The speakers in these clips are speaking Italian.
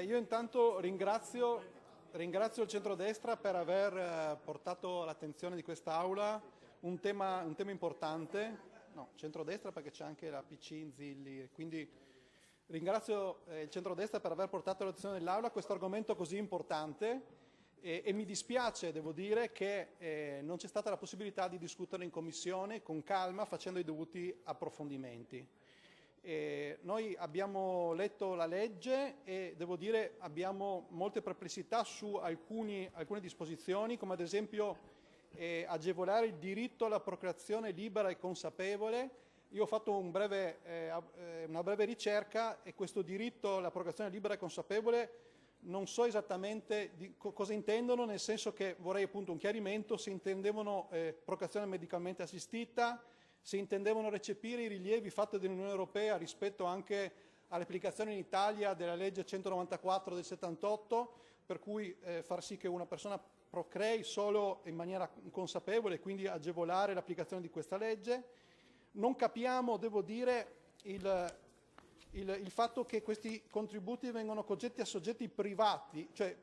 Io intanto ringrazio il centrodestra per aver portato all'attenzione di quest'Aula un tema importante. No, centrodestra perché c'è anche la PC Inzilli, quindi ringrazio il centrodestra per aver portato all'attenzione dell'Aula questo argomento così importante e mi dispiace, devo dire, che non c'è stata la possibilità di discutere in Commissione con calma, facendo i dovuti approfondimenti. Noi abbiamo letto la legge e devo dire abbiamo molte perplessità su alcune disposizioni, come ad esempio agevolare il diritto alla procreazione libera e consapevole. Io ho fatto una breve ricerca e questo diritto alla procreazione libera e consapevole non so esattamente cosa intendono, nel senso che vorrei appunto un chiarimento se intendevano procreazione medicalmente assistita, se intendevano recepire i rilievi fatti dall'Unione Europea rispetto anche all'applicazione in Italia della legge 194 del 78, per cui far sì che una persona procrei solo in maniera consapevole e quindi agevolare l'applicazione di questa legge. Non capiamo, devo dire, il fatto che questi contributi vengono concessi a soggetti privati, cioè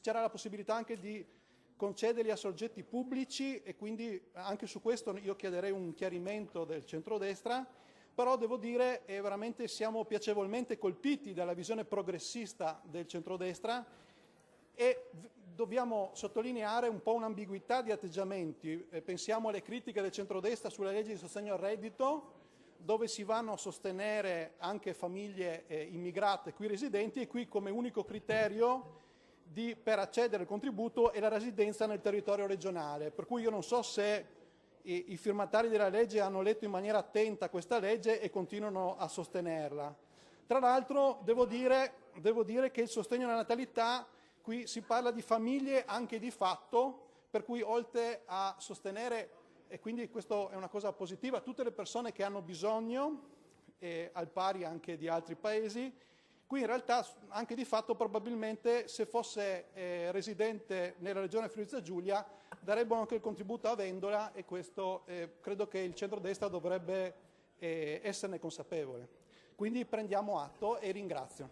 c'era la possibilità anche di concederli a soggetti pubblici e quindi anche su questo io chiederei un chiarimento del centrodestra, però devo dire veramente siamo piacevolmente colpiti dalla visione progressista del centrodestra e dobbiamo sottolineare un po' un'ambiguità di atteggiamenti. Pensiamo alle critiche del centrodestra sulla legge di sostegno al reddito, dove si vanno a sostenere anche famiglie immigrate qui residenti e qui come unico criterio per accedere al contributo è la residenza nel territorio regionale. Per cui io non so se i firmatari della legge hanno letto in maniera attenta questa legge e continuano a sostenerla. Tra l'altro devo dire che il sostegno alla natalità, qui si parla di famiglie anche di fatto, per cui oltre a sostenere, e quindi questa è una cosa positiva, tutte le persone che hanno bisogno, al pari anche di altri paesi, qui in realtà anche di fatto probabilmente se fosse residente nella regione Friuli Giulia darebbero anche il contributo a Vendola e questo credo che il centrodestra dovrebbe esserne consapevole. Quindi prendiamo atto e ringrazio.